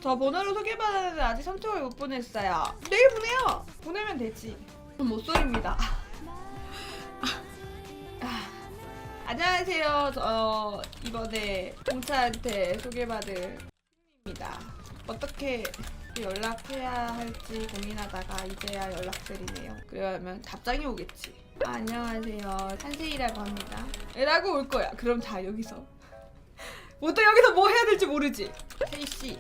저 번호로 소개받았는데 아직 선택을 못 보냈어요. 내일 보내요. 보내면 되지. 전 못소리입니다. 안녕하세요. 저 이번에 공차한테 소개받은 입니다. 어떻게 연락해야 할지 고민하다가 이제야 연락드리네요. 그러면 답장이 오겠지. 안녕하세요. 한세희라고 합니다. 라고 올 거야. 그럼 다 여기서 보통 여기서 뭐 해야 될지 모르지. 세희씨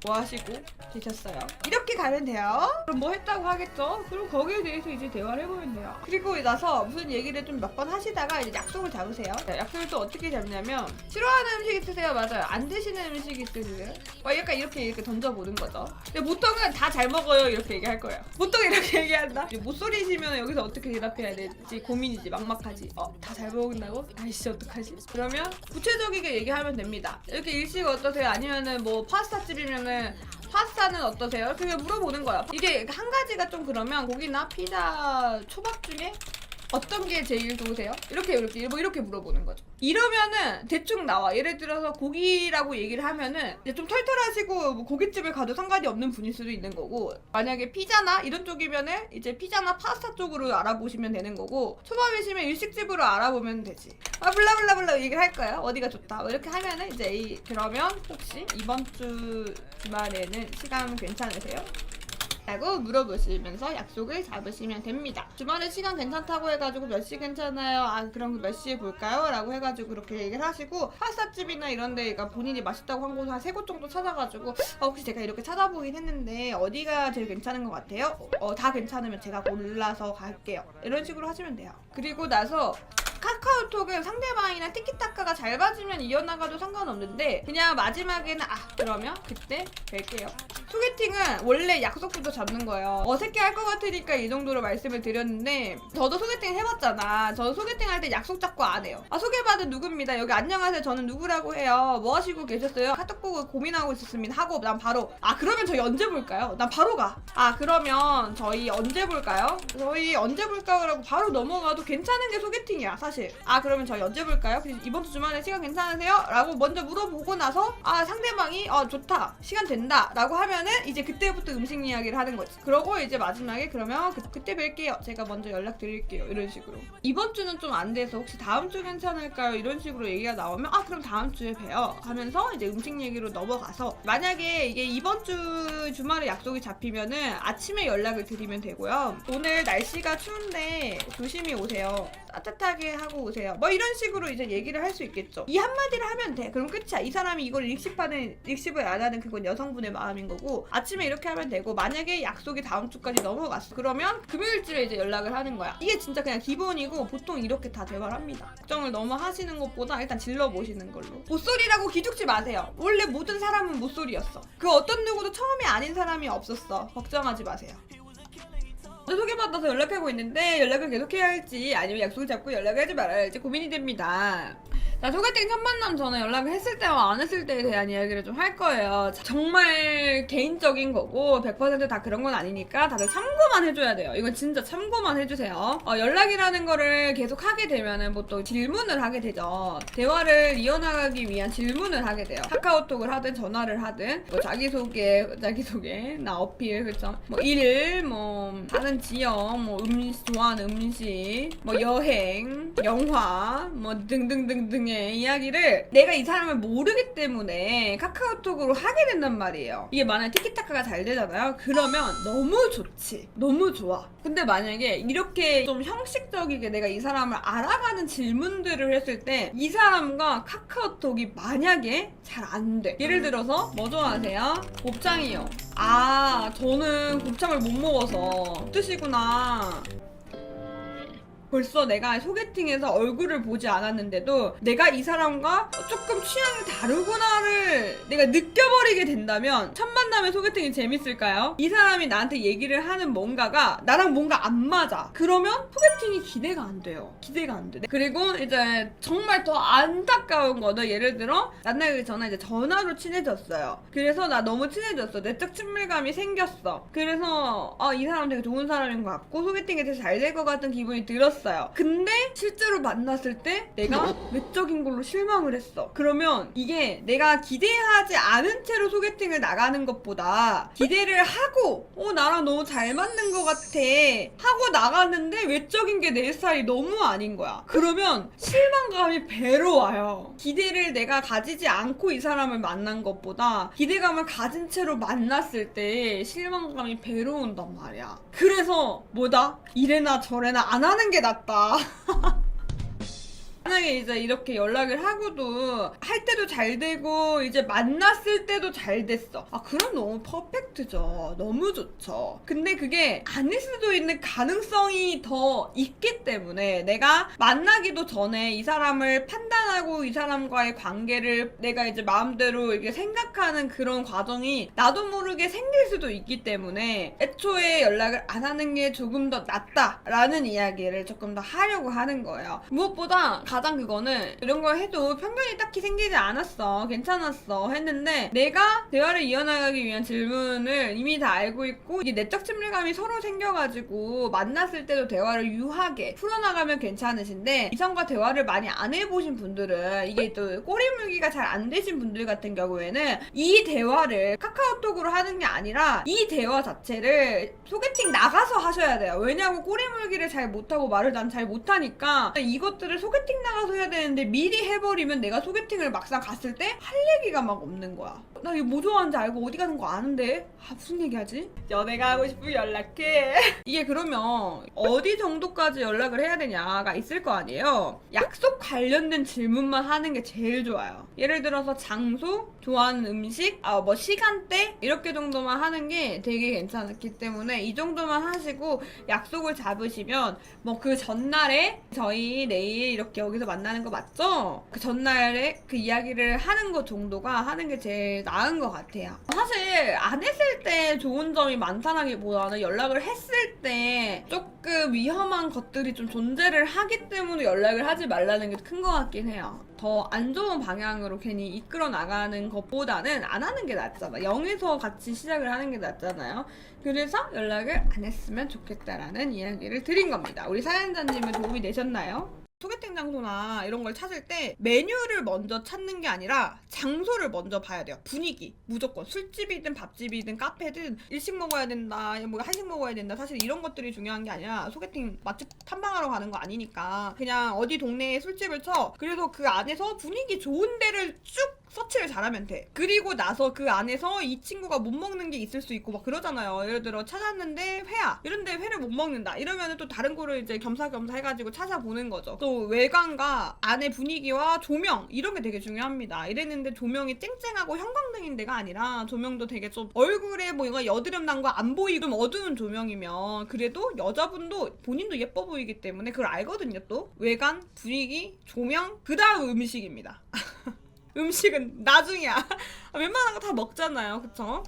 뭐 하시고 계셨어요? 이렇게 가면 돼요. 그럼 뭐 했다고 하겠죠? 그럼 거기에 대해서 이제 대화를 해보면 돼요. 그리고 나서 무슨 얘기를 좀 몇 번 하시다가 이제 약속을 잡으세요. 약속을 또 어떻게 잡냐면 싫어하는 음식 있으세요? 맞아요. 안 드시는 음식 있으세요? 약간 이렇게 던져보는 거죠. 근데 보통은 다 잘 먹어요 이렇게 얘기할 거예요. 보통 이렇게 얘기한다. 못소리시면 여기서 어떻게 대답해야 될지 고민이지. 막막하지. 다 잘 먹는다고? 아이씨 어떡하지? 그러면 구체적이게 얘기하면 됩니다. 이렇게 일식 어떠세요? 아니면은 뭐 파스타집이면은 파스타는 어떠세요? 그냥 물어보는 거야. 이게 한 가지가 좀 그러면 고기나 피자, 초밥 중에 어떤 게 제일 좋으세요? 이렇게 물어보는 거죠. 이러면은 대충 나와. 예를 들어서 고기라고 얘기를 하면은 이제 좀 털털하시고 뭐 고깃집을 가도 상관이 없는 분일 수도 있는 거고, 만약에 피자나 이런 쪽이면은 이제 피자나 파스타 쪽으로 알아보시면 되는 거고, 초밥이시면 일식집으로 알아보면 되지. 블라블라블라 얘기를 할 거예요. 어디가 좋다. 이렇게 하면은 이제 그러면 혹시 이번 주 주말에는 시간 괜찮으세요? 라고 물어보시면서 약속을 잡으시면 됩니다. 주말에 시간 괜찮다고 해가지고 몇 시 괜찮아요? 그럼 몇 시에 볼까요? 라고 해가지고 그렇게 얘기를 하시고, 파스타집이나 이런 데가 본인이 맛있다고 한 곳 한 3곳 정도 찾아가지고 혹시 제가 이렇게 찾아보긴 했는데 어디가 제일 괜찮은 것 같아요? 다 괜찮으면 제가 골라서 갈게요. 이런 식으로 하시면 돼요. 그리고 나서 카카오톡은 상대방이랑 티키타카가 잘 맞으면 이어나가도 상관없는데, 그냥 마지막에는 그러면 그때 뵐게요. 소개팅은 원래 약속부터 잡는 거예요. 어색해할 것 같으니까 이 정도로 말씀을 드렸는데, 저도 소개팅 해봤잖아. 저도 소개팅 할 때 약속 잡고 안 해요. 소개받은 누구입니다. 여기 안녕하세요. 저는 누구라고 해요. 뭐 하시고 계셨어요? 카톡 보고 고민하고 있었습니다. 하고 난 바로 그러면 저희 언제 볼까요? 난 바로 가. 그러면 저희 언제 볼까요? 저희 언제 볼까요? 라고 바로 넘어가도 괜찮은 게 소개팅이야 사실. 그러면 저희 언제 볼까요? 이번 주 주말에 시간 괜찮으세요? 라고 먼저 물어보고 나서 상대방이 좋다 시간 된다 라고 하면은 이제 그때부터 음식 이야기를 하는 거지. 그러고 이제 마지막에 그러면 그때 뵐게요. 제가 먼저 연락드릴게요. 이런 식으로. 이번 주는 좀 안 돼서 혹시 다음 주 괜찮을까요? 이런 식으로 얘기가 나오면 그럼 다음 주에 봬요 하면서 이제 음식 얘기로 넘어가서, 만약에 이게 이번 주 주말에 약속이 잡히면은 아침에 연락을 드리면 되고요. 오늘 날씨가 추운데 조심히 오세요. 따뜻하게 하고 오세요. 뭐 이런 식으로 이제 얘기를 할 수 있겠죠. 이 한마디를 하면 돼. 그럼 끝이야. 이 사람이 이걸 익십을 안 하는 그건 여성분의 마음인 거고, 아침에 이렇게 하면 되고, 만약에 약속이 다음 주까지 넘어갔어. 그러면 금요일쯤에 이제 연락을 하는 거야. 이게 진짜 그냥 기본이고 보통 이렇게 다 대화를 합니다. 걱정을 너무 하시는 것보다 일단 질러보시는 걸로. 못소리라고 기죽지 마세요. 원래 모든 사람은 못소리였어. 그 어떤 누구도 처음이 아닌 사람이 없었어. 걱정하지 마세요. 소개받아서 연락하고 있는데 연락을 계속해야 할지 아니면 약속을 잡고 연락을 하지 말아야 할지 고민이 됩니다. 소개팅 첫 만남 전에 연락을 했을 때와 안 했을 때에 대한 이야기를 좀 할 거예요. 정말 개인적인 거고 100% 그런 건 아니니까 다들 참고만 해줘야 돼요. 이건 진짜 참고만 해주세요. 연락이라는 거를 계속 하게 되면은 보통 질문을 하게 되죠. 대화를 이어나가기 위한 질문을 하게 돼요. 카카오톡을 하든 전화를 하든 뭐 자기소개, 나 어필, 그쵸? 뭐 일, 뭐 사는 지역, 뭐 좋아하는 음식, 뭐 여행, 영화, 뭐 등등등등의 이야기를 내가 이 사람을 모르기 때문에 카카오톡으로 하게 된단 말이에요. 이게 만약에 티키타카가 잘 되잖아요. 그러면 너무 좋지. 너무 좋아. 근데 만약에 이렇게 좀 형식적이게 내가 이 사람을 알아가는 질문들을 했을 때 이 사람과 카카오톡이 만약에 잘 안 돼. 예를 들어서 뭐 좋아하세요? 곱창이요. 저는 곱창을 못 먹어서 뜻이구나. 벌써 내가 소개팅에서 얼굴을 보지 않았는데도 내가 이 사람과 조금 취향이 다르구나를 내가 느껴버리게 된다면 첫 만남에 하면 소개팅이 재밌을까요? 이 사람이 나한테 얘기를 하는 뭔가가 나랑 뭔가 안 맞아. 그러면 소개팅이 기대가 안 돼요. 기대가 안 돼. 그리고 이제 정말 더 안타까운 거는 예를 들어 만나기 전에 이제 전화로 친해졌어요. 그래서 나 너무 친해졌어. 내적 친밀감이 생겼어. 그래서 이 사람 되게 좋은 사람인 것 같고 소개팅이 되게 잘 될 것 같은 기분이 들었어요. 근데 실제로 만났을 때 내가 외적인 걸로 실망을 했어. 그러면 이게 내가 기대하지 않은 채로 소개팅을 나가는 것보다 기대를 하고 나랑 너무 잘 맞는 것 같아 하고 나갔는데 외적인 게 내 스타일이 너무 아닌 거야. 그러면 실망감이 배로 와요. 기대를 내가 가지지 않고 이 사람을 만난 것보다 기대감을 가진 채로 만났을 때 실망감이 배로 온단 말이야. 그래서 뭐다? 이래나 저래나 안 하는 게 낫다. 만약에 이제 이렇게 연락을 하고도 할 때도 잘 되고 이제 만났을 때도 잘 됐어. 그럼 너무 퍼펙트죠. 너무 좋죠. 근데 그게 아닐 수도 있는 가능성이 더 있기 때문에 내가 만나기도 전에 이 사람을 판단하고 이 사람과의 관계를 내가 이제 마음대로 이렇게 생각하는 그런 과정이 나도 모르게 생길 수도 있기 때문에 애초에 연락을 안 하는 게 조금 더 낫다라는 이야기를 조금 더 하려고 하는 거예요. 무엇보다 가장 그거는 이런 걸 해도 편견이 딱히 생기지 않았어. 괜찮았어. 했는데 내가 대화를 이어나가기 위한 질문을 이미 다 알고 있고 이게 내적 친밀감이 서로 생겨가지고 만났을 때도 대화를 유하게 풀어나가면 괜찮으신데 이성과 대화를 많이 안 해보신 분들은 이게 또 꼬리물기가 잘 안 되신 분들 같은 경우에는 이 대화를 카카오톡으로 하는 게 아니라 이 대화 자체를 소개팅 나가서 하셔야 돼요. 왜냐하면 꼬리물기를 잘 못하고 말을 난 잘 못하니까 이것들을 소개팅 나가서 해야 되는데 미리 해버리면 내가 소개팅을 막상 갔을 때 할 얘기가 막 없는 거야. 나 이거 뭐 좋아하는지 알고 어디 가는 거 아는데 무슨 얘기하지? 연애가 하고 싶으면 연락해. 이게 그러면 어디 정도까지 연락을 해야 되냐가 있을 거 아니에요. 약속 관련된 질문만 하는 게 제일 좋아요. 예를 들어서 장소, 좋아하는 음식, 뭐 시간대 이렇게 정도만 하는 게 되게 괜찮았기 때문에 이 정도만 하시고 약속을 잡으시면 뭐 그 전날에 저희 내일 이렇게 여기서 만나는 거 맞죠? 그 전날에 그 이야기를 하는 거 정도가 하는 게 제일 나은 것 같아요. 사실 안 했을 때 좋은 점이 많다라기보다는 연락을 했을 때 조금 위험한 것들이 좀 존재를 하기 때문에 연락을 하지 말라는 게 큰 것 같긴 해요. 더 안 좋은 방향으로 괜히 이끌어 나가는 것보다는 안 하는 게 낫잖아. 0에서 같이 시작을 하는 게 낫잖아요. 그래서 연락을 안 했으면 좋겠다라는 이야기를 드린 겁니다. 우리 사연자님은 도움이 되셨나요? 소개팅 장소나 이런 걸 찾을 때 메뉴를 먼저 찾는 게 아니라 장소를 먼저 봐야 돼요. 분위기 무조건 술집이든 밥집이든 카페든 일식 먹어야 된다 뭐 한식 먹어야 된다. 사실 이런 것들이 중요한 게 아니라 소개팅 맛집 탐방하러 가는 거 아니니까 그냥 어디 동네에 술집을 쳐. 그래서 그 안에서 분위기 좋은 데를 쭉 서치를 잘하면 돼. 그리고 나서 그 안에서 이 친구가 못 먹는 게 있을 수 있고 막 그러잖아요. 예를 들어 찾았는데 회야 이런데 회를 못 먹는다 이러면 또 다른 거를 이제 겸사겸사 해가지고 찾아보는 거죠. 또 외관과 안의 분위기와 조명 이런 게 되게 중요합니다. 이랬는데 조명이 쨍쨍하고 형광등인 데가 아니라 조명도 되게 좀 얼굴에 뭐 이거 여드름 난 거 안 보이고 좀 어두운 조명이면 그래도 여자분도 본인도 예뻐 보이기 때문에 그걸 알거든요. 또 외관, 분위기, 조명 그 다음 음식입니다. 음식은 나중이야. 웬만한 거 다 먹잖아요. 그쵸?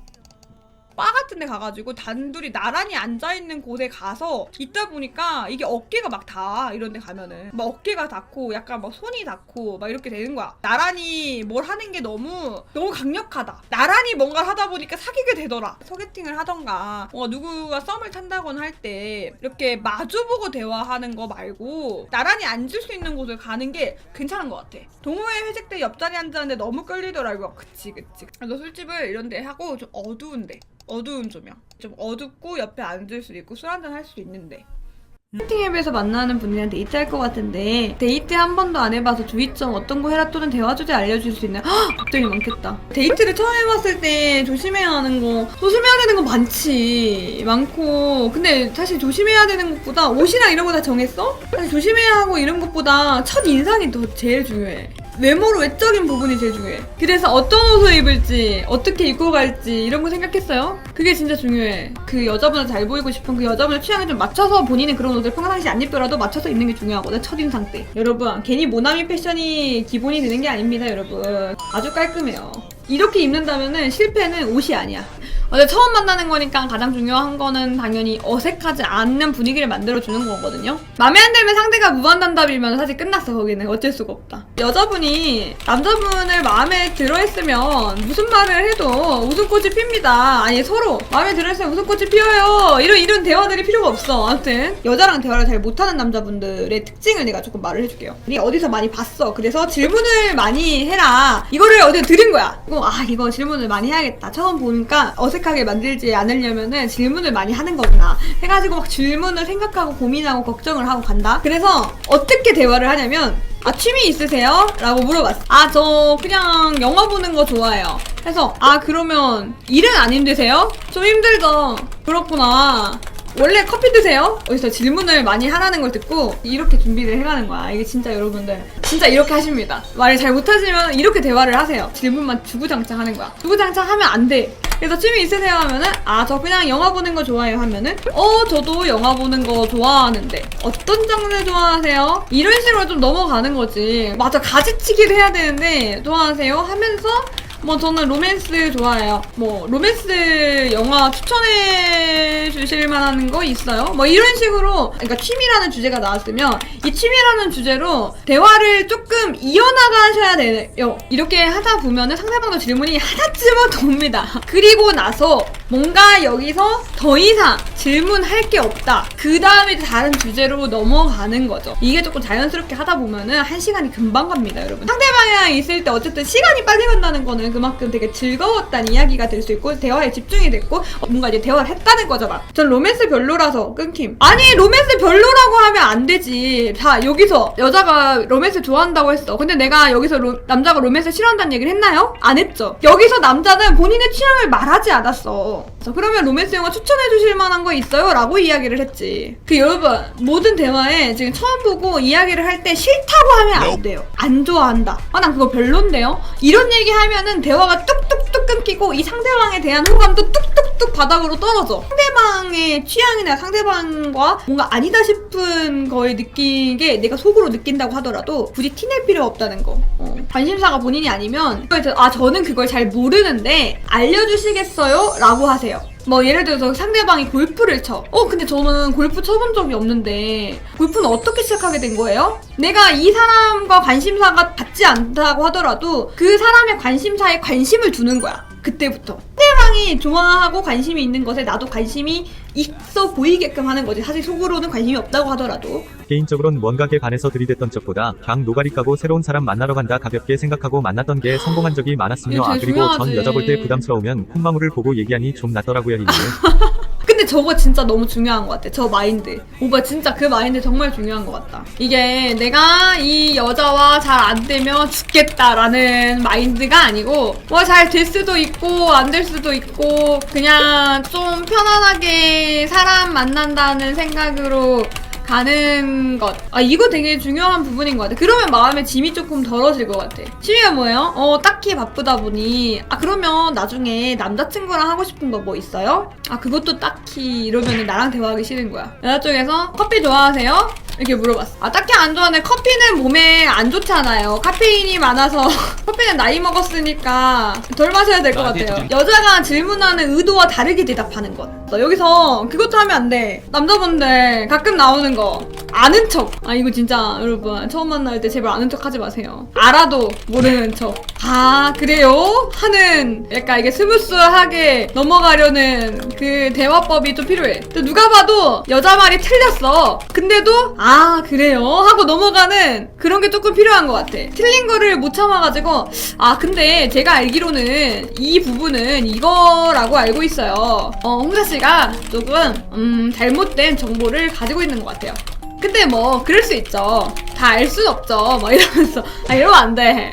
바 같은 데 가가지고 단둘이 나란히 앉아있는 곳에 가서 있다 보니까 이게 어깨가 막 닿아. 이런 데 가면은 막 어깨가 닿고 약간 막 손이 닿고 막 이렇게 되는 거야. 나란히 뭘 하는 게 너무 강력하다. 나란히 뭔가를 하다 보니까 사귀게 되더라. 소개팅을 하던가 누구가 썸을 탄다거나 할 때 이렇게 마주보고 대화하는 거 말고 나란히 앉을 수 있는 곳을 가는 게 괜찮은 것 같아. 동호회 회식 때 옆자리 앉았는데 너무 끌리더라고요. 그치. 그래서 술집을 이런 데 하고 좀 어두운 데 어두운 조명 좀 어둡고 옆에 앉을 수도 있고 술 한잔 할 수도 있는데 소개팅 앱에서 만나는 분이랑 데이트할 것 같은데 데이트 한 번도 안 해봐서 주의점 어떤 거 해라 또는 대화 주제 알려줄 수 있나요? 걱정이 많겠다. 데이트를 처음 해봤을 때 조심해야 하는 거 많고 근데 사실 조심해야 되는 것보다 옷이랑 이런 거 다 정했어? 사실 조심해야 하고 이런 것보다 첫 인상이 더 제일 중요해. 외모로 외적인 부분이 제일 중요해. 그래서 어떤 옷을 입을지 어떻게 입고 갈지 이런 거 생각했어요? 그게 진짜 중요해. 그 여자분한테 잘 보이고 싶은 그 여자분의 취향에 좀 맞춰서 본인은 그런 옷을 평상시 안 입더라도 맞춰서 입는 게 중요하거든. 첫인상 때. 여러분 괜히 모나미 패션이 기본이 되는 게 아닙니다. 여러분 아주 깔끔해요. 이렇게 입는다면은 실패는 옷이 아니야. 근데 처음 만나는 거니까 가장 중요한 거는 당연히 어색하지 않는 분위기를 만들어주는 거거든요. 마음에 안 들면 상대가 무한단답이면 사실 끝났어. 거기는 어쩔 수가 없다. 여자분이 남자분을 마음에 들어 했으면 무슨 말을 해도 웃음꽃이 핍니다. 아니 서로 마음에 들어 했으면 웃음꽃이 피어요. 이런 대화들이 필요가 없어. 아무튼 여자랑 대화를 잘 못하는 남자분들의 특징을 내가 조금 말을 해줄게요. 니 어디서 많이 봤어. 그래서 질문을 많이 해라. 이거를 어디서 들은 거야. 이거 질문을 많이 해야겠다. 처음 보니까 어색하게 만들지 않으려면은 질문을 많이 하는 거구나 해가지고 막 질문을 생각하고 고민하고 걱정을 하고 간다. 그래서 어떻게 대화를 하냐면 취미 있으세요? 라고 물어봤어. 저 그냥 영화 보는 거 좋아해요. 해서 그러면 일은 안 힘드세요? 좀 힘들죠. 그렇구나. 원래 커피 드세요? 어디서 질문을 많이 하라는 걸 듣고 이렇게 준비를 해가는 거야. 이게 진짜 여러분들 진짜 이렇게 하십니다. 말을 잘 못하시면 이렇게 대화를 하세요. 질문만 주구장창 하는 거야. 주구장창 하면 안 돼. 그래서 취미 있으세요? 하면은 저 그냥 영화 보는 거 좋아해요. 하면은 저도 영화 보는 거 좋아하는데 어떤 장르 좋아하세요? 이런 식으로 좀 넘어가는 거지. 맞아, 가지치기를 해야 되는데 좋아하세요? 하면서 저는 로맨스 좋아해요. 로맨스 영화 추천해 주실 만한 거 있어요? 이런 식으로, 그러니까 취미라는 주제가 나왔으면 이 취미라는 주제로 대화를 조금 이어나가셔야 돼요. 이렇게 하다 보면은 상대방도 질문이 하나쯤은 돕니다. 그리고 나서 뭔가 여기서 더 이상 질문할 게 없다. 그 다음에 다른 주제로 넘어가는 거죠. 이게 조금 자연스럽게 하다 보면은 1시간이 금방 갑니다, 여러분. 상대방이랑 있을 때 어쨌든 시간이 빨리 간다는 거는 그만큼 되게 즐거웠다는 이야기가 될 수 있고 대화에 집중이 됐고 뭔가 이제 대화를 했다는 거잖아. 전 로맨스 별로라서 끊김. 아니 로맨스 별로라고 하면 안 되지. 자, 여기서 여자가 로맨스 좋아한다고 했어. 근데 내가 여기서 남자가 로맨스 싫어한다는 얘기를 했나요? 안 했죠. 여기서 남자는 본인의 취향을 말하지 않았어. 그러면 로맨스 영화 추천해 주실 만한 거 있어요? 라고 이야기를 했지. 여러분 모든 대화에 지금 처음 보고 이야기를 할 때 싫다고 하면 안 돼요. 안 좋아한다. 난 그거 별론데요? 이런 얘기 하면은 대화가 뚝뚝뚝 끊기고 이 상대방에 대한 호감도 뚝뚝뚝 바닥으로 떨어져. 상대방의 취향이나 상대방과 뭔가 아니다 싶은 거에 느끼게 내가 속으로 느낀다고 하더라도 굳이 티낼 필요가 없다는 거. 관심사가 본인이 아니면 저는 그걸 잘 모르는데 알려주시겠어요? 라고 하세요. 예를 들어서 상대방이 골프를 쳐. 근데 저는 골프 쳐본 적이 없는데 골프는 어떻게 시작하게 된 거예요? 내가 이 사람과 관심사가 같지 않다고 하더라도 그 사람의 관심사에 관심을 두는 거야. 그때부터 상대방이 좋아하고 관심이 있는 것에 나도 관심이 있어 보이게끔 하는 거지. 사실 속으로는 관심이 없다고 하더라도. 개인적으론 원각에 반해서 들이댔던 적보다 그냥 노가리 까고 새로운 사람 만나러 간다 가볍게 생각하고 만났던 게 성공한 적이 많았으며 그리고 중요하지. 전 여자 볼 때 부담스러우면 콧망울을 보고 얘기하니 좀 낫더라고요. 이게 근데 저거 진짜 너무 중요한 것 같아. 저 마인드. 오빠 진짜 그 마인드 정말 중요한 것 같다. 이게 내가 이 여자와 잘 안 되면 죽겠다라는 마인드가 아니고 잘 될 수도 있고 안 될 수도 있고 그냥 좀 편안하게 사람 만난다는 생각으로 가는 것. 이거 되게 중요한 부분인 것 같아. 그러면 마음의 짐이 조금 덜어질 것 같아. 취미가 뭐예요? 딱히 바쁘다 보니 그러면 나중에 남자친구랑 하고 싶은 거 뭐 있어요? 그것도 딱히 이러면 나랑 대화하기 싫은 거야. 여자 쪽에서 커피 좋아하세요? 이렇게 물어봤어. 딱히 안 좋아하네. 커피는 몸에 안 좋잖아요. 카페인이 많아서 커피는 나이 먹었으니까 덜 마셔야 될 것 같아요. 여자가 질문하는 의도와 다르게 대답하는 것. 여기서 그것도 하면 안 돼. 남자분들 가끔 나오는 거 아는 척. 이거 진짜 여러분 처음 만날 때 제발 아는 척 하지 마세요. 알아도 모르는 척. 그래요? 하는 약간 이게 스무스하게 넘어가려는 그 대화법이 좀 필요해. 누가 봐도 여자 말이 틀렸어. 근데도 그래요? 하고 넘어가는 그런 게 조금 필요한 것 같아. 틀린 거를 못 참아가지고 근데 제가 알기로는 이 부분은 이거라고 알고 있어요. 홍자씨가 조금 잘못된 정보를 가지고 있는 것 같아요. 근데 그럴 수 있죠. 다 알 순 없죠. 이러면서 이러면 안 돼.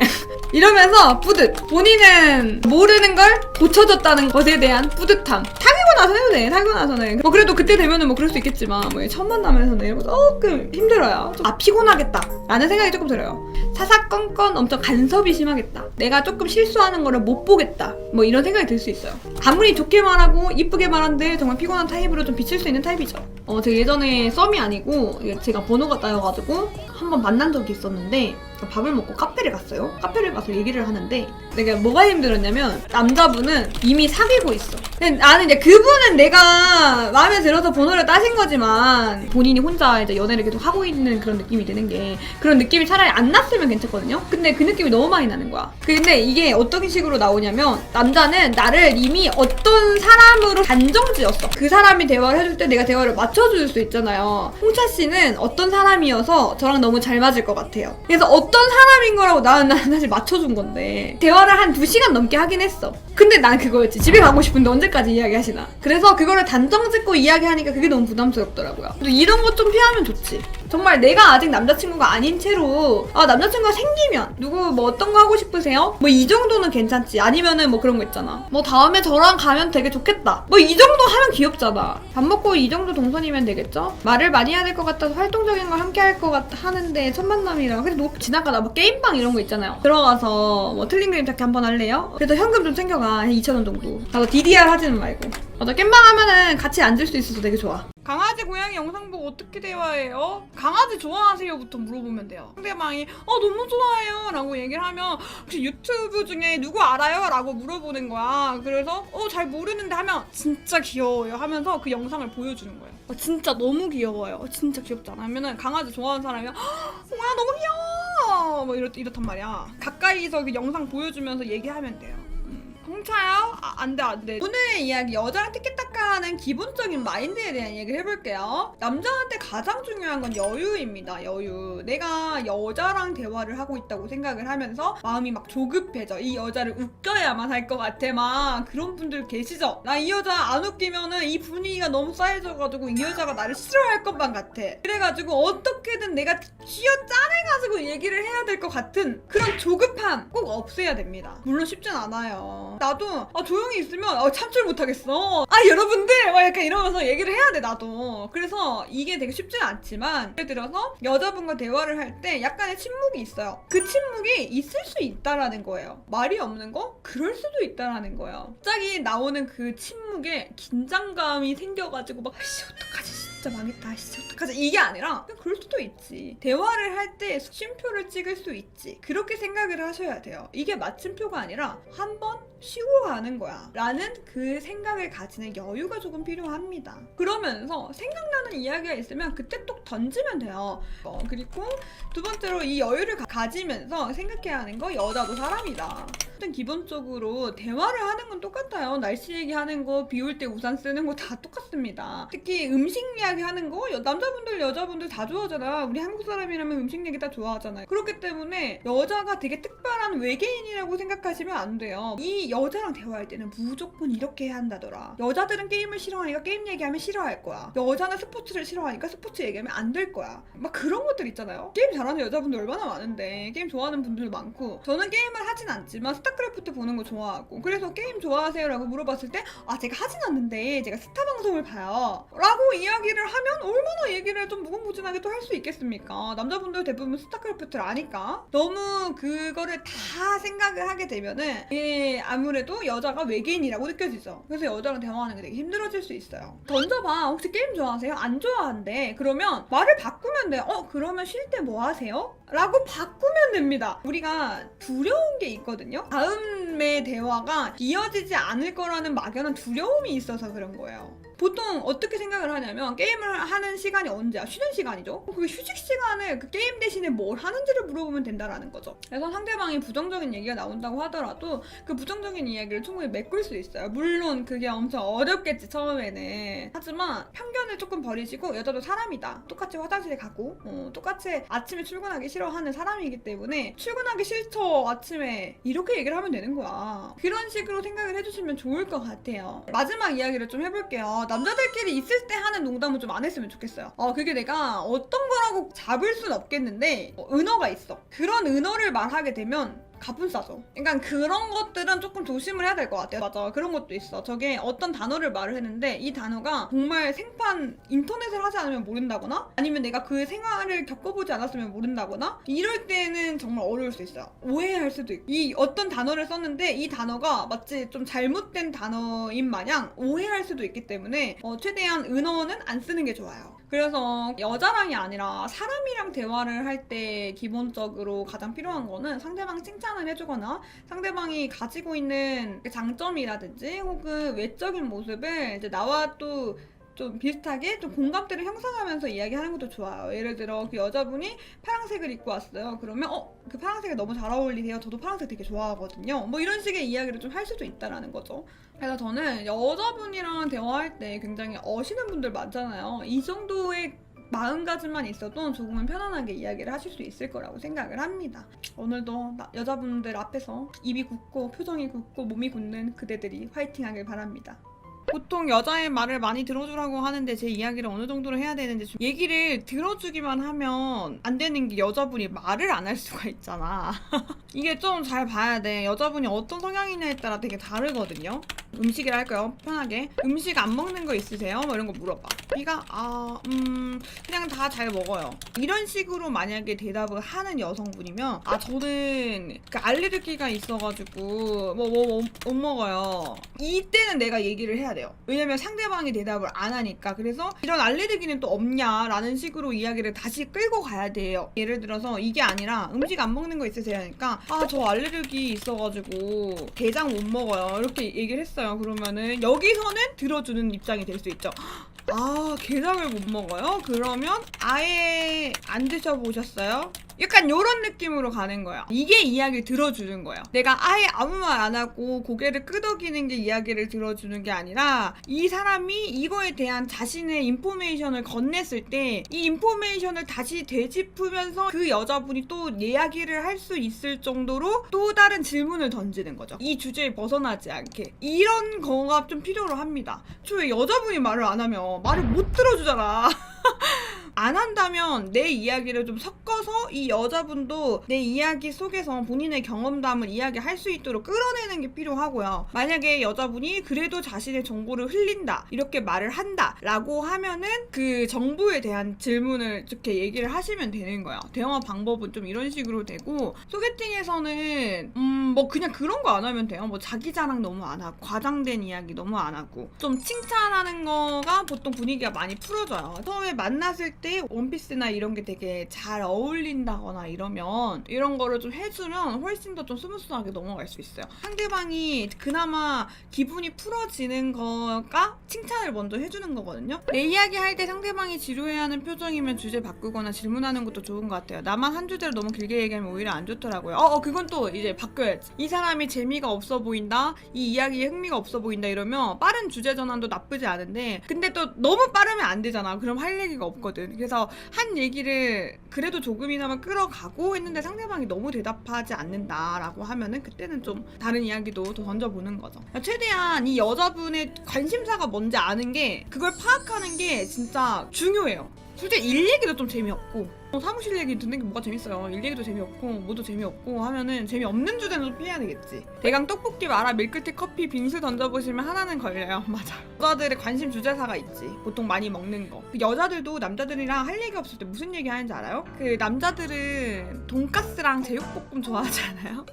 이러면서 뿌듯. 본인은 모르는 걸 고쳐줬다는 것에 대한 뿌듯함. 사귀고 나서 해도 돼. 사귀고 나서는. 그래도 그때 되면은 그럴 수 있겠지만 첫 만남에서는 이런 거 조금 힘들어요. 피곤하겠다 라는 생각이 조금 들어요. 사사건건 엄청 간섭이 심하겠다. 내가 조금 실수하는 거를 못 보겠다. 이런 생각이 들 수 있어요. 아무리 좋게 말하고 이쁘게 말한들 정말 피곤한 타입으로 좀 비칠 수 있는 타입이죠. 제가 예전에 썸이 아니고 제가 번호가 따여가지고 한번 만난 적이 있었는데 밥을 먹고 카페를 갔어요. 카페를 가서 얘기를 하는데 내가 뭐가 힘들었냐면 남자분은 이미 사귀고 있어. 근데 나는 이제 그분은 내가 마음에 들어서 번호를 따신 거지만 본인이 혼자 이제 연애를 계속 하고 있는 그런 느낌이 드는 게 그런 느낌이 차라리 안 났으면 괜찮거든요. 근데 그 느낌이 너무 많이 나는 거야. 근데 이게 어떤 식으로 나오냐면 남자는 나를 이미 어떤 사람으로 단정지었어. 그 사람이 대화를 해줄 때 내가 대화를 맞춰줄 수 있잖아요. 홍차 씨는 어떤 사람이어서 저랑 너무 잘 맞을 것 같아요. 그래서 어떤 사람인 거라고 나는 사실 맞춰준 건데 대화를 한 2시간 넘게 하긴 했어. 근데 난 그거였지. 집에 가고 싶은데 언제까지 이야기하시나. 그래서 그거를 단정 짓고 이야기하니까 그게 너무 부담스럽더라고요. 또 이런 것 좀 피하면 좋지. 정말 내가 아직 남자친구가 아닌 채로 남자친구가 생기면 누구 뭐 어떤 거 하고 싶으세요? 뭐 이 정도는 괜찮지. 아니면은 뭐 그런 거 있잖아. 뭐 다음에 저랑 가면 되게 좋겠다. 뭐 이 정도 하면 귀엽잖아. 밥 먹고 이 정도 동선이면 되겠죠? 말을 많이 해야 될 것 같아서 활동적인 걸 함께 할 것 하는데 첫 만남이라 그래도 뭐 지나가다 뭐 게임방 이런 거 있잖아요. 들어가서 뭐 틀린 그림 찾기 한번 할래요? 그래서 현금 좀 챙겨가. 한 2,000원 정도. 나도 DDR 하지는 말고. 맞아, 겜방 하면은 같이 앉을 수 있어서 되게 좋아. 강아지 고양이 영상 보고 어떻게 대화해요? 강아지 좋아하세요부터 물어보면 돼요. 상대방이 너무 좋아해요 라고 얘기를 하면 혹시 유튜브 중에 누구 알아요? 라고 물어보는 거야. 그래서 잘 모르는데 하면 진짜 귀여워요 하면서 그 영상을 보여주는 거예요. 진짜 너무 귀여워요. 진짜 귀엽지 않아? 하면은 강아지 좋아하는 사람이면 뭐야 너무 귀여워 뭐 이렇단 말이야. 가까이서 그 영상 보여주면서 얘기하면 돼요. 홍차요? 안 돼. 오늘의 이야기 여자랑 티키타카 하는 기본적인 마인드에 대한 얘기를 해볼게요. 남자한테 가장 중요한 건 여유입니다. 여유. 내가 여자랑 대화를 하고 있다고 생각을 하면서 마음이 막 조급해져. 이 여자를 웃겨야만 할 것 같아. 막 그런 분들 계시죠? 나 이 여자 안 웃기면은 이 분위기가 너무 쌓여져가지고 이 여자가 나를 싫어할 것만 같아. 그래가지고 어떻게든 내가 쥐어짜내가지고 얘기를 해야 될 것 같은 그런 조급함 꼭 없애야 됩니다. 물론 쉽진 않아요. 나도 조용히 있으면 참지를 못하겠어. 여러분들 막 약간 이러면서 얘기를 해야 돼 나도. 그래서 이게 되게 쉽지는 않지만 예를 들어서 여자분과 대화를 할 때 약간의 침묵이 있어요. 그 침묵이 있을 수 있다라는 거예요. 말이 없는 거? 그럴 수도 있다라는 거예요. 갑자기 나오는 그 침묵에 긴장감이 생겨가지고 막 어떡하지 진짜 망했다 어떡하지 이게 아니라 그냥 그럴 수도 있지. 대화를 할 때 쉼표를 찍을 수 있지. 그렇게 생각을 하셔야 돼요. 이게 마침표가 아니라 한번 쉬고 가는 거야 라는 그 생각을 가지는 여유가 조금 필요합니다. 그러면서 생각나는 이야기가 있으면 그때 또 던지면 돼요. 그리고 두 번째로 이 여유를 가지면서 생각해야 하는 거 여자도 사람이다. 기본적으로 대화를 하는 건 똑같아요. 날씨 얘기하는 거, 비 올 때 우산 쓰는 거 다 똑같습니다. 특히 음식 이야기 하는 거 남자분들 여자분들 다 좋아하잖아. 우리 한국 사람이라면 음식 얘기 다 좋아하잖아요. 그렇기 때문에 여자가 되게 특별한 외계인이라고 생각하시면 안 돼요. 이 여자랑 대화할 때는 무조건 이렇게 해야 한다더라. 여자들은 게임을 싫어하니까 게임 얘기하면 싫어할 거야. 여자는 스포츠를 싫어하니까 스포츠 얘기하면 안 될 거야. 막 그런 것들 있잖아요. 게임 잘하는 여자분들 얼마나 많은데 게임 좋아하는 분들도 많고. 저는 게임을 하진 않지만 스타크래프트 보는 거 좋아하고 그래서 게임 좋아하세요? 라고 물어봤을 때 제가 하진 않는데 제가 스타 방송을 봐요 라고 이야기를 하면 얼마나 얘기를 좀 무궁무진하게 또 할 수 있겠습니까? 남자분들 대부분 스타크래프트를 아니까. 너무 그거를 다 생각을 하게 되면은 아무래도 여자가 외계인이라고 느껴지죠. 그래서 여자랑 대화하는 게 되게 힘들어질 수 있어요. 던져봐. 혹시 게임 좋아하세요? 안 좋아한대. 그러면 말을 바꾸면 돼. 그러면 쉴 때 뭐 하세요? 라고 바꾸면 됩니다. 우리가 두려운 게 있거든요. 다음의 대화가 이어지지 않을 거라는 막연한 두려움이 있어서 그런 거예요. 보통 어떻게 생각을 하냐면 게임을 하는 시간이 언제야? 쉬는 시간이죠? 그 휴식 시간에 그 게임 대신에 뭘 하는지를 물어보면 된다라는 거죠. 그래서 상대방이 부정적인 얘기가 나온다고 하더라도 그 부정적인 이야기를 충분히 메꿀 수 있어요. 물론 그게 엄청 어렵겠지 처음에는. 하지만 편견을 조금 버리시고 여자도 사람이다. 똑같이 화장실에 가고 똑같이 아침에 출근하기 싫어하는 사람이기 때문에 출근하기 싫죠 아침에 이렇게 얘기를 하면 되는 거야. 그런 식으로 생각을 해주시면 좋을 것 같아요. 마지막 이야기를 좀 해볼게요. 남자들끼리 있을 때 하는 농담은 좀 안 했으면 좋겠어요. 그게 내가 어떤 거라고 잡을 순 없겠는데 은어가 있어. 그런 은어를 말하게 되면 가분싸죠. 그러니까 그런 것들은 조금 조심을 해야 될 것 같아요. 맞아, 그런 것도 있어. 저게 어떤 단어를 말을 했는데 이 단어가 정말 생판 인터넷을 하지 않으면 모른다거나 아니면 내가 그 생활을 겪어보지 않았으면 모른다거나 이럴 때는 정말 어려울 수 있어요. 오해할 수도 있고 이 어떤 단어를 썼는데 이 단어가 마치 좀 잘못된 단어인 마냥 오해할 수도 있기 때문에 최대한 은어는 안 쓰는 게 좋아요. 그래서 여자랑이 아니라 사람이랑 대화를 할 때 기본적으로 가장 필요한 거는 상대방 칭찬을 해주거나 상대방이 가지고 있는 장점이라든지 혹은 외적인 모습을 이제 나와 또 좀 비슷하게 좀 공감대를 형성하면서 이야기하는 것도 좋아요. 예를 들어 그 여자분이 파란색을 입고 왔어요. 그러면 그 파란색이 너무 잘 어울리세요. 저도 파란색 되게 좋아하거든요. 뭐 이런 식의 이야기를 좀 할 수도 있다라는 거죠. 그래서 저는 여자분이랑 대화할 때 굉장히 어시는 분들 많잖아요. 이 정도의 마음가짐만 있어도 조금은 편안하게 이야기를 하실 수 있을 거라고 생각을 합니다. 오늘도 여자분들 앞에서 입이 굳고 표정이 굳고 몸이 굳는 그대들이 화이팅하길 바랍니다. 보통 여자의 말을 많이 들어주라고 하는데 제 이야기를 어느 정도로 해야 되는지 좀 얘기를 들어주기만 하면 안 되는 게 여자분이 말을 안 할 수가 있잖아. 이게 좀 잘 봐야 돼. 여자분이 어떤 성향이냐에 따라 되게 다르거든요. 음식이라 할까요? 편하게. 음식 안 먹는 거 있으세요? 뭐 이런 거 물어봐. 비가 그냥 다 잘 먹어요. 이런 식으로 만약에 대답을 하는 여성분이면 저는 그 알레르기가 있어가지고 뭐 못 먹어요. 이때는 내가 얘기를 해야 돼요. 왜냐면 상대방이 대답을 안 하니까. 그래서 이런 알레르기는 또 없냐라는 식으로 이야기를 다시 끌고 가야 돼요. 예를 들어서 이게 아니라 음식 안 먹는 거 있으세요? 하니까 저 알레르기 있어가지고 게장 못 먹어요. 이렇게 얘기를 했어요. 그러면은 여기서는 들어주는 입장이 될 수 있죠. 게장을 못 먹어요? 그러면 아예 안 드셔보셨어요? 약간 요런 느낌으로 가는 거야. 이게 이야기를 들어주는 거야. 내가 아예 아무 말 안 하고 고개를 끄덕이는 게 이야기를 들어주는 게 아니라 이 사람이 이거에 대한 자신의 인포메이션을 건넸을 때 이 인포메이션을 다시 되짚으면서 그 여자분이 또 이야기를 할 수 있을 정도로 또 다른 질문을 던지는 거죠. 이 주제에 벗어나지 않게. 이런 거가 좀 필요로 합니다. 왜 여자분이 말을 안 하면 말을 못 들어주잖아. 안 한다면 내 이야기를 좀 섞어서 이 여자분도 내 이야기 속에서 본인의 경험담을 이야기할 수 있도록 끌어내는 게 필요하고요. 만약에 여자분이 그래도 자신의 정보를 흘린다 이렇게 말을 한다 라고 하면은 그 정보에 대한 질문을 이렇게 얘기를 하시면 되는 거예요. 대화 방법은 좀 이런 식으로 되고 소개팅에서는 뭐 그냥 그런 거 안 하면 돼요. 뭐 자기 자랑 너무 안 하고 과장된 이야기 너무 안 하고 좀 칭찬하는 거가 보통 분위기가 많이 풀어져요. 처음에 만났을 때 원피스나 이런 게 되게 잘 어울린다거나 이러면 이런 거를 좀 해주면 훨씬 더 좀 스무스하게 넘어갈 수 있어요. 상대방이 그나마 기분이 풀어지는 거가 칭찬을 먼저 해주는 거거든요. 내 이야기 할 때 상대방이 지루해하는 표정이면 주제 바꾸거나 질문하는 것도 좋은 것 같아요. 나만 한 주제를 너무 길게 얘기하면 오히려 안 좋더라고요. 그건 또 이제 바꿔야지. 이 사람이 재미가 없어 보인다, 이 이야기에 흥미가 없어 보인다 이러면 빠른 주제 전환도 나쁘지 않은데 근데 또 너무 빠르면 안 되잖아. 그럼 할 얘기가 없거든. 그래서 한 얘기를 그래도 조금이나마 끌어가고 했는데 상대방이 너무 대답하지 않는다라고 하면은 그때는 좀 다른 이야기도 더 던져보는 거죠. 최대한 이 여자분의 관심사가 뭔지 아는 게 그걸 파악하는 게 진짜 중요해요. 솔직히 일 얘기도 좀 재미없고 사무실 얘기 듣는 게 뭐가 재밌어요. 일 얘기도 재미없고 뭐도 재미없고 하면은 재미없는 주제는 좀 피해야 되겠지. 대강 떡볶이 마라 밀크티 커피 빙수 던져보시면 하나는 걸려요. 맞아. 여자들의 관심 주제사가 있지. 보통 많이 먹는 거. 그 여자들도 남자들이랑 할 얘기 없을 때 무슨 얘기 하는지 알아요? 그 남자들은 돈가스랑 제육볶음 좋아하지 않아요?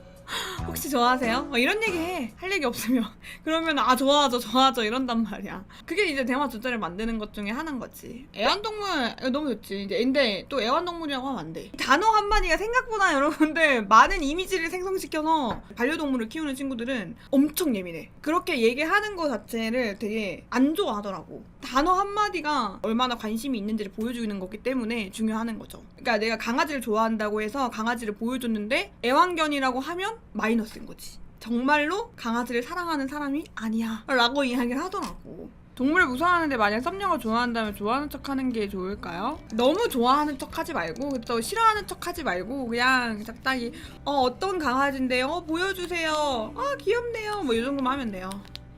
혹시 좋아하세요? 이런 얘기 해. 할 얘기 없으면. 그러면 좋아하죠 이런단 말이야. 그게 이제 대화 주제를 만드는 것 중에 하나인 거지. 애완동물 너무 좋지. 이제 근데 또 애완동물이라고 하면 안 돼. 단어 한마디가 생각보다 여러분들 많은 이미지를 생성시켜서 반려동물을 키우는 친구들은 엄청 예민해. 그렇게 얘기하는 거 자체를 되게 안 좋아하더라고. 단어 한마디가 얼마나 관심이 있는지를 보여주는 거기 때문에 중요한 거죠. 그러니까 내가 강아지를 좋아한다고 해서 강아지를 보여줬는데 애완견이라고 하면 마이너스인 거지. 정말로 강아지를 사랑하는 사람이 아니야 라고 이야기를 하더라고. 동물을 무서워하는데 만약 썸녀가 좋아한다면 좋아하는 척 하는 게 좋을까요? 너무 좋아하는 척 하지 말고 또 싫어하는 척 하지 말고 그냥 적당히 어떤 강아지인데요? 보여주세요. 귀엽네요. 뭐 이 정도만 하면 돼요.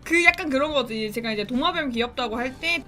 그 약간 그런 거지. 제가 이제 도마뱀 귀엽다고 할 때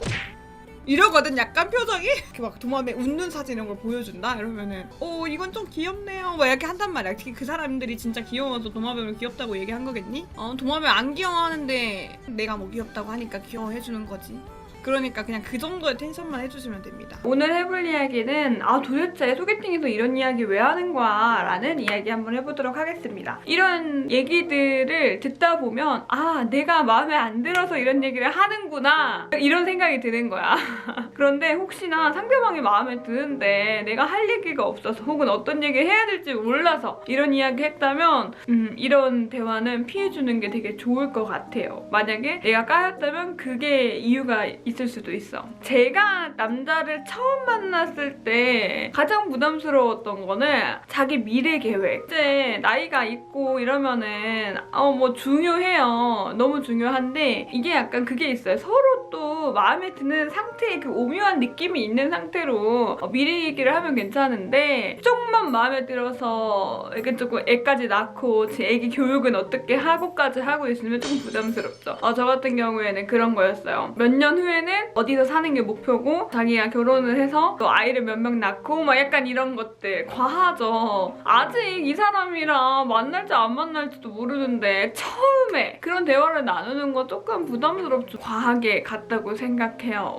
이러거든. 약간 표정이 이렇게 막 도마뱀 웃는 사진 이런 걸 보여준다 이러면은 이건 좀 귀엽네요 뭐 이렇게 한단 말이야. 그 사람들이 진짜 귀여워서 도마뱀을 귀엽다고 얘기한 거겠니? 도마뱀 안 귀여워하는데 내가 뭐 귀엽다고 하니까 귀여워해주는 거지. 그러니까 그냥 그 정도의 텐션만 해주시면 됩니다. 오늘 해볼 이야기는 도대체 소개팅에서 이런 이야기 왜 하는 거야? 라는 이야기 한번 해보도록 하겠습니다. 이런 얘기들을 듣다 보면 내가 마음에 안 들어서 이런 얘기를 하는구나 이런 생각이 드는 거야. 그런데 혹시나 상대방이 마음에 드는데 내가 할 얘기가 없어서 혹은 어떤 얘기를 해야 될지 몰라서 이런 이야기 했다면 이런 대화는 피해주는 게 되게 좋을 것 같아요. 만약에 내가 까였다면 그게 이유가 있을 수도 있어. 제가 남자를 처음 만났을 때 가장 부담스러웠던 거는 자기 미래 계획. 이제 나이가 있고 이러면은 뭐 중요해요. 너무 중요한데 이게 약간 그게 있어요. 서로 또 마음에 드는 상태의 그 오묘한 느낌이 있는 상태로 미래 얘기를 하면 괜찮은데 조금만 마음에 들어서 이렇게 조금 애까지 낳고 제 애기 교육은 어떻게 하고까지 하고 있으면 조금 부담스럽죠. 저 같은 경우에는 그런 거였어요. 몇 년 후에는 어디서 사는 게 목표고 자기가 결혼을 해서 또 아이를 몇 명 낳고 막 약간 이런 것들 과하죠. 아직 이 사람이랑 만날지 안 만날지도 모르는데 처음에 그런 대화를 나누는 거 조금 부담스럽죠. 과하게 같다고 생각해요.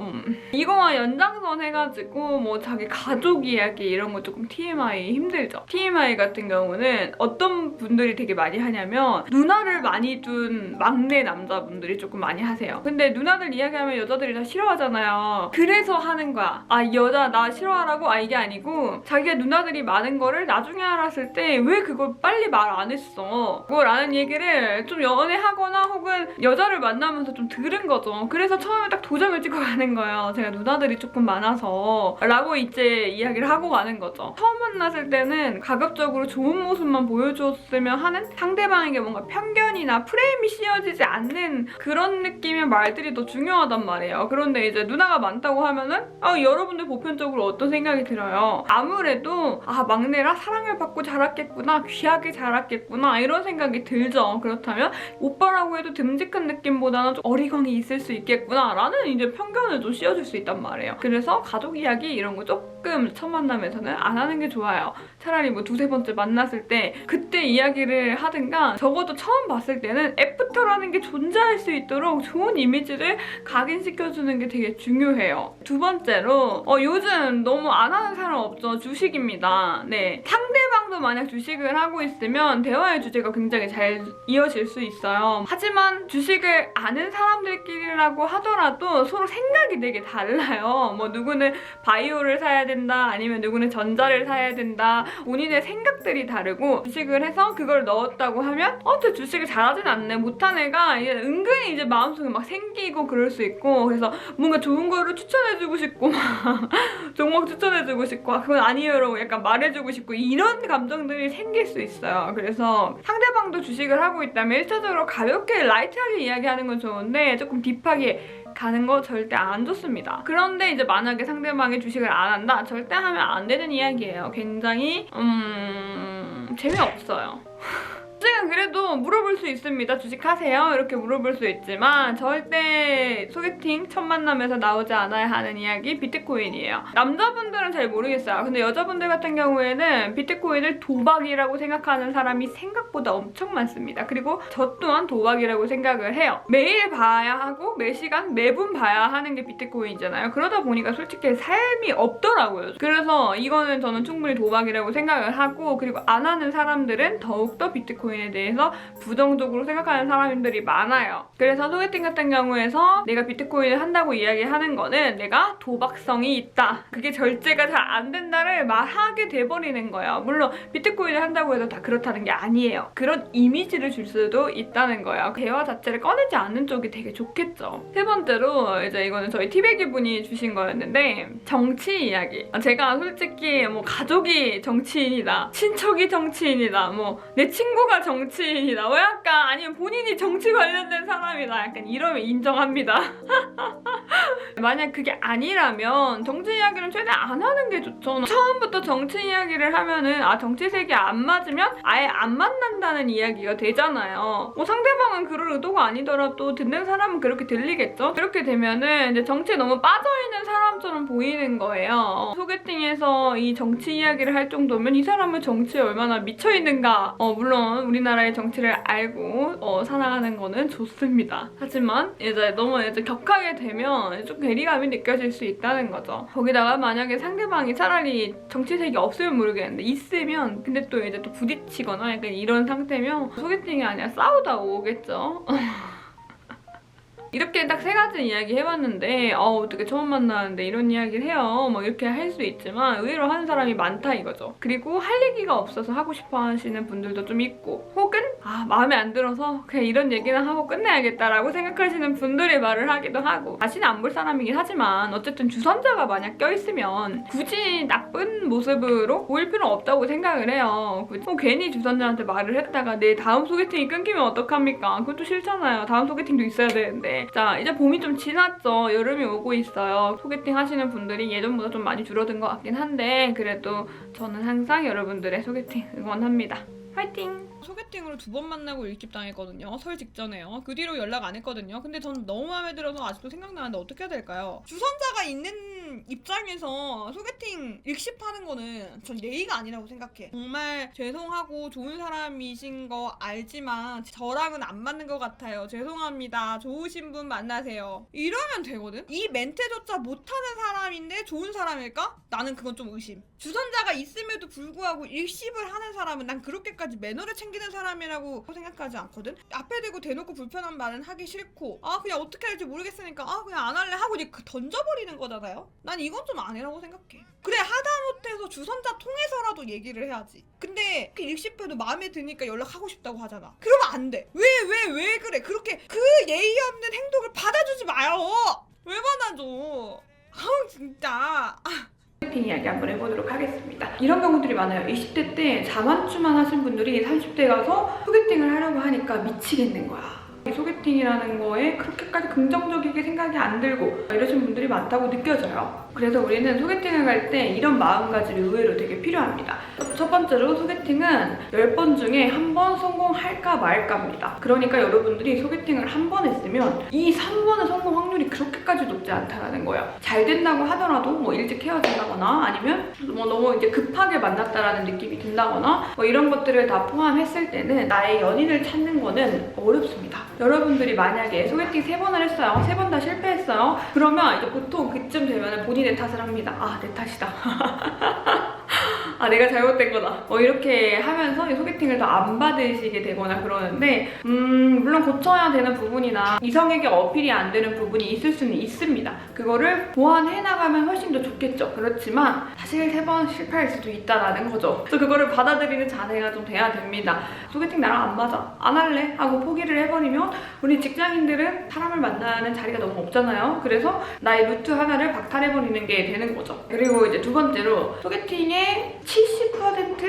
이거와 연장선 해가지고 뭐 자기 가족 이야기 이런 거 조금 TMI 힘들죠. TMI 같은 경우는 어떤 분들이 되게 많이 하냐면 누나를 많이 둔 막내 남자분들이 조금 많이 하세요. 근데 누나들 이야기하면 여자들이 다 싫어하잖아요. 그래서 하는 거야. 여자 나 싫어하라고? 이게 아니고 자기가 누나들이 많은 거를 나중에 알았을 때 왜 그걸 빨리 말 안 했어? 그거라는 얘기를 좀 연애하거나 혹은 여자를 만나면서 좀 들은 거죠. 그래서 처음에 딱 도장을 찍고 가는 거예요. 제가 누나들이 조금 많아서 라고 이제 이야기를 하고 가는 거죠. 처음 만났을 때는 가급적으로 좋은 모습만 보여줬으면 하는 상대방에게 뭔가 편견이나 프레임이 씌워지지 않는 그런 느낌의 말들이 더 중요하단 말이에요. 그런데 이제 누나가 많다고 하면은 여러분들 보편적으로 어떤 생각이 들어요? 아무래도 막내라 사랑을 받고 자랐겠구나, 귀하게 자랐겠구나 이런 생각이 들죠. 그렇다면 오빠라고 해도 듬직한 느낌보다는 좀 어리광이 있을 수 있겠구나 라는 이제 편견을 좀 씌워줄 수 있단 말이에요. 그래서 가족 이야기 이런 거 조금 첫 만남에서는 안 하는 게 좋아요. 차라리 뭐 두세 번째 만났을 때 그때 이야기를 하든가 적어도 처음 봤을 때는 애프터라는 게 존재할 수 있도록 좋은 이미지를 각인시켜주는 게 되게 중요해요. 두 번째로 요즘 너무 안 하는 사람 없죠. 주식입니다. 네, 상대방도 만약 주식을 하고 있으면 대화의 주제가 굉장히 잘 이어질 수 있어요. 하지만 주식을 아는 사람들끼리라고 하더라도 서로 생각이 되게 달라요. 뭐 누구는 바이오를 사야 된다 아니면 누구는 전자를 사야 된다. 본인의 생각들이 다르고 주식을 해서 그걸 넣었다고 하면 저 주식을 잘하진 않네 못한 애가 이제 은근히 이제 마음속에 막 생기고 그럴 수 있고 그래서 뭔가 좋은 거를 추천해주고 싶고 막 종목 추천해주고 싶고 그건 아니에요라고 약간 말해주고 싶고 이런 감정들이 생길 수 있어요. 그래서 상대방도 주식을 하고 있다면 1차적으로 가볍게 라이트하게 이야기하는 건 좋은데 조금 딥하게 가는 거 절대 안 좋습니다. 그런데 이제 만약에 상대방이 주식을 안 한다? 절대 하면 안 되는 이야기예요. 굉장히 재미없어요. 주식은 그래도 물어볼 수 있습니다. 주식하세요? 이렇게 물어볼 수 있지만 절대 소개팅 첫 만남에서 나오지 않아야 하는 이야기 비트코인이에요. 남자분들은 잘 모르겠어요. 근데 여자분들 같은 경우에는 비트코인을 도박이라고 생각하는 사람이 생각보다 엄청 많습니다. 그리고 저 또한 도박이라고 생각을 해요. 매일 봐야 하고 매시간 매분 봐야 하는 게 비트코인이잖아요. 그러다 보니까 솔직히 삶이 없더라고요. 그래서 이거는 저는 충분히 도박이라고 생각을 하고 그리고 안 하는 사람들은 더욱더 비트코인에 대해서 부정적으로 생각하는 사람들이 많아요. 그래서 소개팅 같은 경우에서 내가 비트코인을 한다고 이야기하는 거는 내가 도박성이 있다. 그게 절제가 잘 안 된다를 말하게 돼버리는 거예요. 물론 비트코인을 한다고 해서 다 그렇다는 게 아니에요. 그런 이미지를 줄 수도 있다는 거예요. 대화 자체를 꺼내지 않는 쪽이 되게 좋겠죠. 세 번째로 이제 이거는 저희 티베기 분이 주신 거였는데 정치 이야기. 제가 솔직히 뭐 가족이 정치인이다, 친척이 정치인이다, 뭐 내 친구가 정치인이다, 뭐 약간 아니면 본인이 정치 관련된 사람이다 약간 이러면 인정합니다. 만약 그게 아니라면 정치 이야기는 최대한 안 하는 게 좋죠. 처음부터 정치 이야기를 하면은 정치색이 안 맞으면 아예 안 만난다는 이야기가 되잖아요. 뭐 상대방은 그럴 의도가 아니더라도 듣는 사람은 그렇게 들리겠죠? 그렇게 되면은 이제 정치에 너무 빠져있는 사람처럼 보이는 거예요. 소개팅에서 이 정치 이야기를 할 정도면 이 사람은 정치에 얼마나 미쳐있는가. 물론 우리나라의 정치를 알고 살아가는 거는 좋습니다. 하지만 이제 너무 격하게 되면 좀 괴리감이 느껴질 수 있다는 거죠. 거기다가 만약에 상대방이 차라리 정치색이 없으면 모르겠는데 있으면 근데 또 이제 또 부딪히거나 약간 이런 상태면 소개팅이 아니라 싸우다 오겠죠. 이렇게 딱 3가지 이야기 해봤는데 어떻게 처음 만나는데 이런 이야기를 해요. 뭐 이렇게 할 수 있지만 의외로 하는 사람이 많다 이거죠. 그리고 할 얘기가 없어서 하고 싶어 하시는 분들도 좀 있고 혹은 마음에 안 들어서 그냥 이런 얘기나 하고 끝내야겠다라고 생각하시는 분들이 말을 하기도 하고 다시는 안 볼 사람이긴 하지만 어쨌든 주선자가 만약 껴있으면 굳이 나쁜 모습으로 보일 필요는 없다고 생각을 해요. 괜히 주선자한테 말을 했다가 내 다음 소개팅이 끊기면 어떡합니까? 그것도 싫잖아요. 다음 소개팅도 있어야 되는데. 자, 이제 봄이 좀 지났죠. 여름이 오고 있어요. 소개팅 하시는 분들이 예전보다 좀 많이 줄어든 것 같긴 한데 그래도 저는 항상 여러분들의 소개팅 응원합니다. 화이팅! 소개팅으로 2번 만나고 일집당했거든요. 설 직전에요. 그 뒤로 연락 안 했거든요. 근데 저는 너무 마음에 들어서 아직도 생각나는데 어떻게 해야 될까요? 주선자가 있는 입장에서 소개팅 일십하는 거는 전 예의가 아니라고 생각해. 정말 죄송하고 좋은 사람이신 거 알지만 저랑은 안 맞는 것 같아요. 죄송합니다. 좋으신 분 만나세요. 이러면 되거든? 이 멘트조차 못하는 사람인데 좋은 사람일까? 나는 그건 좀 의심. 주선자가 있음에도 불구하고 일십을 하는 사람은 난 그렇게까지 매너를 챙기는 사람이라고 생각하지 않거든? 앞에 대고 대놓고 불편한 말은 하기 싫고 그냥 어떻게 할지 모르겠으니까 그냥 안 할래 하고 이제 던져버리는 거잖아요? 난 이건 좀 아니라고 생각해. 그래 하다못해서 주선자 통해서라도 얘기를 해야지. 근데 일십해도 마음에 드니까 연락하고 싶다고 하잖아. 그러면 안 돼. 왜 그래? 그렇게 그 예의 없는 행동을 받아주지 마요. 왜 받아줘? 진짜. 소개팅 이야기 한번 해보도록 하겠습니다. 이런 경우들이 많아요. 20대 때 자만추만 하신 분들이 30대 가서 소개팅을 하려고 하니까 미치겠는 거야. 소개팅이라는 거에 그렇게까지 긍정적이게 생각이 안 들고 이러신 분들이 많다고 느껴져요. 그래서 우리는 소개팅을 갈 때 이런 마음가짐이 의외로 되게 필요합니다. 첫 번째로 소개팅은 10번 중에 1번 성공할까 말까입니다. 그러니까 여러분들이 소개팅을 1번 했으면 이 3번의 성공 확률이 그렇게까지 높지 않다는 거예요. 잘 된다고 하더라도 뭐 일찍 헤어진다거나 아니면 뭐 너무 이제 급하게 만났다라는 느낌이 든다거나 뭐 이런 것들을 다 포함했을 때는 나의 연인을 찾는 거는 어렵습니다. 여러분들이 만약에 소개팅 3번을 했어요. 3번 다 실패했어요. 그러면 이제 보통 그쯤 되면 본인의 탓을 합니다. 내 탓이다. 내가 잘못된 거다. 뭐 이렇게 하면서 이 소개팅을 더 안 받으시게 되거나 그러는데 물론 고쳐야 되는 부분이나 이성에게 어필이 안 되는 부분이 있을 수는 있습니다. 그거를 보완해 나가면 훨씬 더 좋겠죠. 그렇지만 사실 3번 실패할 수도 있다라는 거죠. 그래서 그거를 받아들이는 자세가 좀 돼야 됩니다. 소개팅 나랑 안 맞아. 안 할래. 하고 포기를 해버리면 우리 직장인들은 사람을 만나는 자리가 너무 없잖아요. 그래서 나의 루트 하나를 박탈해버리는 게 되는 거죠. 그리고 이제 2번째로 소개팅의 70%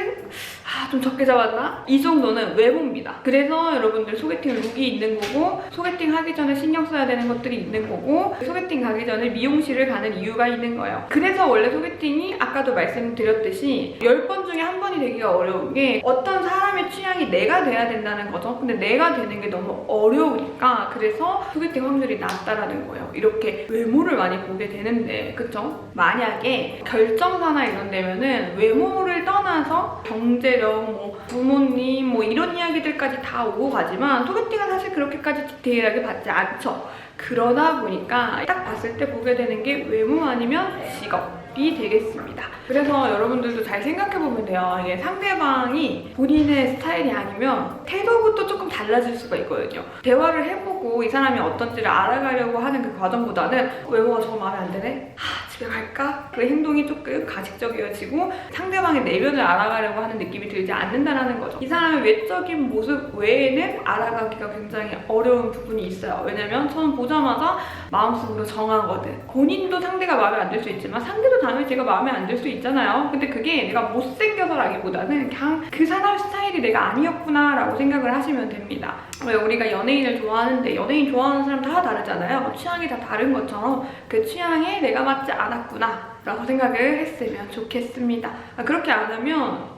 좀 적게 잡았나? 이 정도는 외모입니다. 그래서 여러분들 소개팅 룩이 있는 거고 소개팅 하기 전에 신경 써야 되는 것들이 있는 거고 소개팅 가기 전에 미용실을 가는 이유가 있는 거예요. 그래서 원래 소개팅이 아까도 말씀드렸듯이 10번 중에 1번이 되기가 어려운 게 어떤 사람의 취향이 내가 돼야 된다는 거죠. 근데 내가 되는 게 너무 어려우니까 그래서 소개팅 확률이 낮다라는 거예요. 이렇게 외모를 많이 보게 되는데 그쵸? 만약에 결정사나 이런 데면은 외모를 떠나서 경제력, 뭐 부모님 뭐 이런 이야기들까지 다 오고 가지만 소개팅은 사실 그렇게까지 디테일하게 받지 않죠. 그러다 보니까 딱 봤을 때 보게 되는 게 외모 아니면 직업이 되겠습니다. 그래서 여러분들도 잘 생각해보면 돼요. 이게 상대방이 본인의 스타일이 아니면 태도부터 조금 달라질 수가 있거든요. 대화를 해보고 이 사람이 어떤지를 알아가려고 하는 그 과정보다는 외모가 저거 마음에 안 드네? 집에 갈까? 그 행동이 조금 가식적이어지고 상대방의 내면을 알아가려고 하는 느낌이 들지 않는다는 거죠. 이 사람의 외적인 모습 외에는 알아가기가 굉장히 어려운 부분이 있어요. 왜냐면 처음 보자마자 마음속으로 정하거든. 본인도 상대가 마음에 안 들 수 있지만 상대도 당연히 제가 마음에 안 들 수 있죠. 있잖아요. 근데 그게 내가 못생겨서라기보다는 그냥 그 사람 스타일이 내가 아니었구나 라고 생각을 하시면 됩니다. 왜 우리가 연예인을 좋아하는데 연예인 좋아하는 사람 다 다르잖아요. 취향이 다 다른 것처럼 그 취향에 내가 맞지 않았구나 라고 생각을 했으면 좋겠습니다. 그렇게 안 하면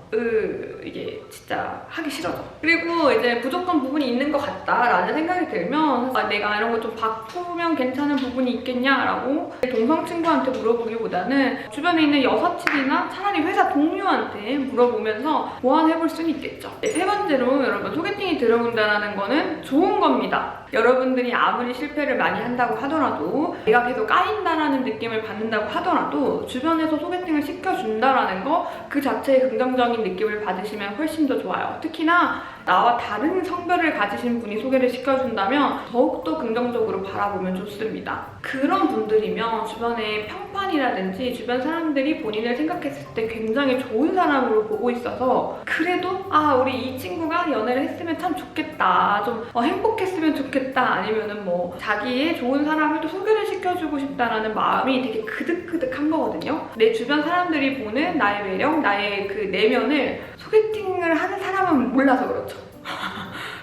이게 진짜 하기 싫어져. 그리고 이제 부족한 부분이 있는 것 같다라는 생각이 들면 내가 이런 거 좀 바꾸면 괜찮은 부분이 있겠냐라고 동성 친구한테 물어보기보다는 주변에 있는 여사친이나 차라리 회사 동료한테 물어보면서 보완해볼 수는 있겠죠. 세 번째로 여러분, 소개팅이 들어온다는 거는 좋은 겁니다. 여러분들이 아무리 실패를 많이 한다고 하더라도 내가 계속 까인다라는 느낌을 받는다고 하더라도 주변에서 소개팅을 시켜준다라는 거 그 자체의 긍정적인 느낌을 받으시면 훨씬 더 좋아요. 특히나 나와 다른 성별을 가지신 분이 소개를 시켜준다면 더욱더 긍정적으로 바라보면 좋습니다. 그런 분들이면 주변에 평판이라든지 주변 사람들이 본인을 생각했을 때 굉장히 좋은 사람으로 보고 있어서 그래도 우리 이 친구가 연애를 했으면 참 좋겠다, 좀 행복했으면 좋겠다, 아니면은 뭐 자기의 좋은 사람을 또 소개를 시켜주고 싶다라는 마음이 되게 그득그득한 거거든요. 내 주변 사람들이 보는 나의 매력, 나의 그 내면을 소개팅을 하는 사람은 몰라서 그렇죠.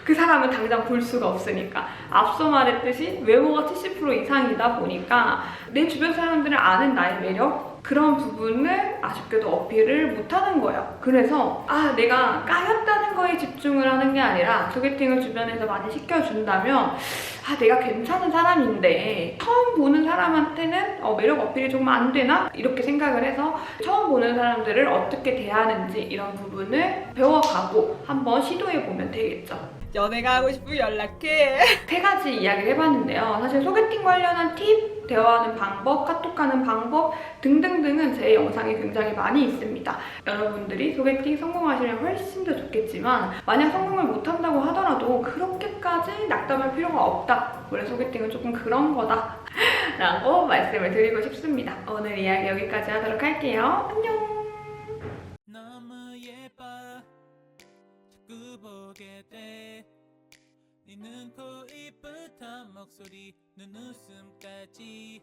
그 사람은 당장 볼 수가 없으니까. 앞서 말했듯이 외모가 70% 이상이다 보니까 내 주변 사람들을 아는 나의 매력, 그런 부분을 아쉽게도 어필을 못하는 거예요. 그래서 내가 까였다는 거에 집중을 하는 게 아니라 소개팅을 주변에서 많이 시켜준다면 내가 괜찮은 사람인데 처음 보는 사람한테는 매력 어필이 조금 안 되나? 이렇게 생각을 해서 처음 보는 사람들을 어떻게 대하는지 이런 부분을 배워가고 한번 시도해보면 되겠죠. 연애가 하고 싶으면 연락해. 3가지 이야기를 해봤는데요. 사실 소개팅 관련한 팁, 대화하는 방법, 카톡하는 방법 등등등은 제 영상에 굉장히 많이 있습니다. 여러분들이 소개팅 성공하시면 훨씬 더 좋겠지만 만약 성공을 못한다고 하더라도 그렇게까지 낙담할 필요가 없다. 원래 소개팅은 조금 그런 거다 라고 말씀을 드리고 싶습니다. 오늘 이야기 여기까지 하도록 할게요. 안녕. 너무 예뻐 자꾸 보게 돼 네 눈, 코, 입부터 목소리, 눈웃음까지